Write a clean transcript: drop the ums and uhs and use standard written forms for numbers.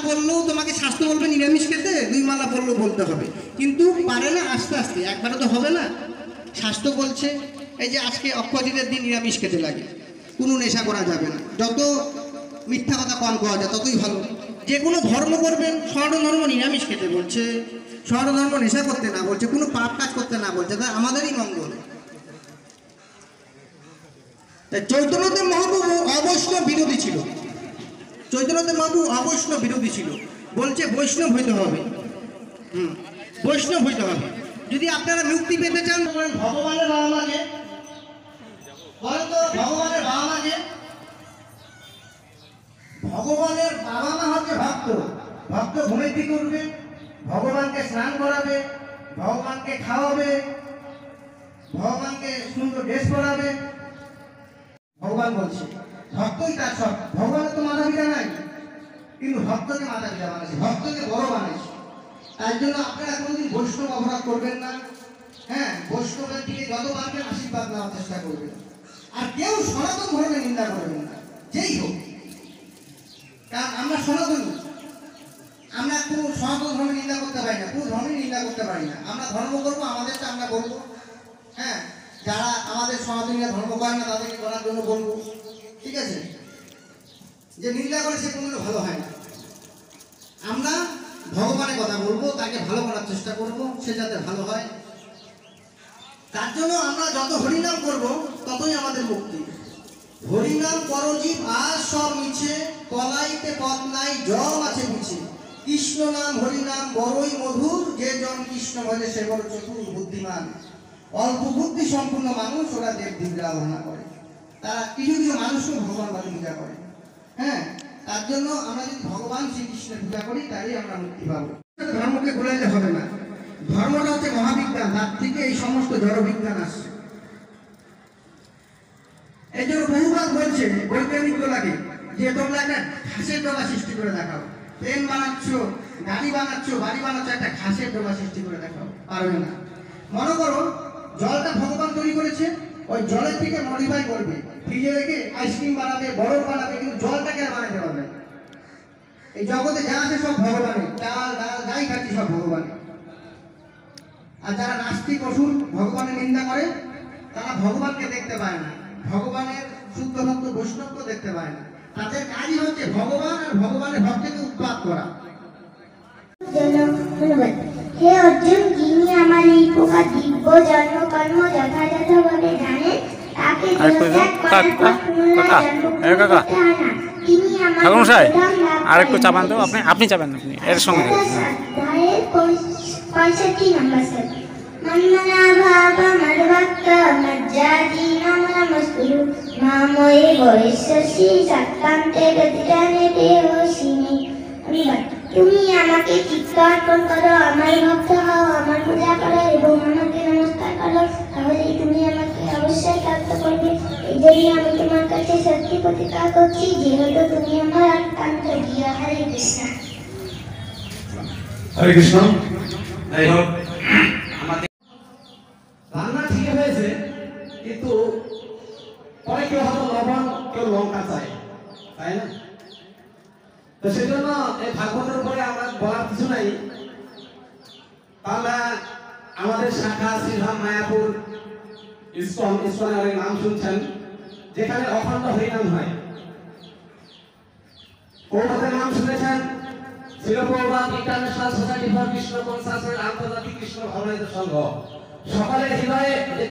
বললেও তোমাকে শাস্ত্র বলবে নিরামিষ খেতে, 2 মালা পড়লেও বলতে হবে, কিন্তু পারে না, আস্তে আস্তে, একবারে তো হবে না। শাস্ত্র বলছে এই যে আজকে অক্ষয় তৃতীয়ার দিন নিরামিষ খেতে লাগে, কোনো নেশা করা যাবে না, যত মিথ্যা কথা কম করা যায় ততই ভালো। যে কোনো ধর্ম করবেন, সনাতন ধর্ম নিরামিষ খেতে বলছে, সনাতন ধর্ম নেশা করতে না বলছে, কোনো পাপ কাজ করতে না বলছে, তাই আমাদেরই মঙ্গল। তাই চৈতন্যদেব মহাপ্রভু অবৈষ্ণব বিরোধী ছিল, চৈতন্যদেব মহাপ্রভু অবৈষ্ণব বিরোধী ছিল, বলছে বৈষ্ণব হইতে হবে, বৈষ্ণব হইতে হবে। যদি আপনারা মুক্তি পেতে চান, ভগবানের বাবা মাকে বলেন তো, ভগবানের বাবা মাকে, ভগবানের বাবা মা হচ্ছে ভক্ত। ভক্ত ঘুমের থেকে উঠবে, ভগবানকে স্নান করাবে, ভগবানকে খাওয়াবে, ভগবানকে সুন্দর ড্রেস পরাবে। ভগবান বলছে ভক্তই তার সব। ভগবানের তো মাতা পিতা নাই, কিন্তু ভক্তকে মাতা পিতা বানাইছে, ভক্তকে বড় বানাইছে। তাই জন্য আপনারা কোনোদিন বৈষ্ণব অপরাধ করবেন না। হ্যাঁ, বৈষ্ণবের দিকে যত পারবেন আশীর্বাদ নেওয়ার চেষ্টা করবেন। আর কেউ সনাতন ধর্মের নিন্দা করবেন না, যেই হোক, কারণ আমরা সনাতনী, আমরা কোনো সনাতন ধর্মের নিন্দা করতে পারি না, কোনো ধর্মের নিন্দা করতে পারি না। আমরা ধর্ম করবো, আমাদেরটা আমরা করবো। হ্যাঁ, যারা আমাদের সনাতনীরা ধর্ম করে না তাদেরকে করার জন্য বলবো, ঠিক আছে? যে নিন্দা করে সে কোনোদিনও ভালো হয় না। আমরা ভগবানের কথা বলবো, তাকে ভালো করার চেষ্টা করবো, সে যাতে ভালো হয়। তার জন্য আমরা যত হরিনাম করবো ততই আমাদের মুক্তি। হরিনাম করজীব আর সব মিছে, কলাইতে পথ নাই জল আছে মিছে। কৃষ্ণ নাম হরিনাম বড়ই মধুর, যে জন কৃষ্ণ ভজে সে বড় চতুর বুদ্ধিমান। অল্প বুদ্ধি সম্পূর্ণ মানুষ ওরা দেব দেবীর আরাধনা করে, তারা কিছু কিছু মানুষও ভগবানবাদী পূজা করে। হ্যাঁ, তার জন্য আমরা যদি ভগবান শ্রীকৃষ্ণের পূজা করি তাহলেই আমরা মুক্তি পাবো। ধর্মকে ভুলাইলে হবে না, ধর্মটা হচ্ছে মহাবিজ্ঞান, তার থেকে এই সমস্ত জড় বিজ্ঞান আসছে। এই জন্য বহুবার বলছে বৈজ্ঞানিক লাগে যে তোমরা একটা ঘাসের ডগা সৃষ্টি করে দেখাও, প্লেন বানাচ্ছ, গাড়ি বানাচ্ছ, বাড়ি বানাচ্ছ, একটা ঘাসের ডগা সৃষ্টি করে দেখাও, পারবে না। মনে করো জলটা ভগবান তৈরি করেছে, ওই জলের থেকে মডিফাই করবে, ফ্রিজে রেখে আইসক্রিম বানাবে, বরফ বানাবে, কিন্তু জলটাকে আর বানাতে পারবে। এই জগতে যা আছে সব ভগবানের, চাল ডাল যাই খাচ্ছি সব ভগবানের। আর যারা নাস্তিক অসুর ভগবানের নিন্দা করে, তারা ভগবানকে দেখতে পায় না, ভগবানের শুদ্ধ ভক্ত বৈষ্ণবকে দেখতে পায় না। তাদের কাজই হচ্ছে ভগবান আর ভগবানের ভক্তকে উৎপাত করা। হে অর্জুন, যিনি আমার এই প্রকার দিব্য জন্ম কর্ম যথাযথভাবে জানেন, তাকে আরেকটু চাপান তো, আপনি চাপান, আপনি এর সঙ্গে 65 নম্বর স্যার। মন্মনা ভাব মদ্ভক্ত মজ্জাদি নমস্তুরু মাময়ে বৈশ্যসি সত্কান্তে গতিজানে দেহসিনি। তুমি আমাকে চিত্ত অর্পণ করো, আমার ভক্ত হও, আমার পূজা করো এবং আমাকে নমস্কার করো, তাহলেই তুমি আমাকে অবশ্যই প্রাপ্ত করবে। এই জন্য আমি তোমার কাছে সত্যি প্রতিজ্ঞা করছি, যেহেতু তুমি আমার অত্যন্ত প্রিয়। হরে কৃষ্ণ। হরে কৃষ্ণ। যাই হোক, রান্না ঠিক হয়েছে, কিন্তু পরে কেউ হয়তো লবণ, কেউ লঙ্কা চায়, তাই না? তো সেজন্য এই ভাগবতের উপরে আমরা বলার কিছু নাই। তাহলে আমাদের শাখা শ্রীধাম মায়াপুর ইস্কনের অনেক নাম শুনছেন, যেখানে অখণ্ড হরিনাম হয়। কৌমাদের নাম শুনেছেন, Srila Prabhupada international society for Krishna কনসার্সের আন্তর্জাতিক কৃষ্ণ ভবনের সংঘ। সকলের হৃদয়ে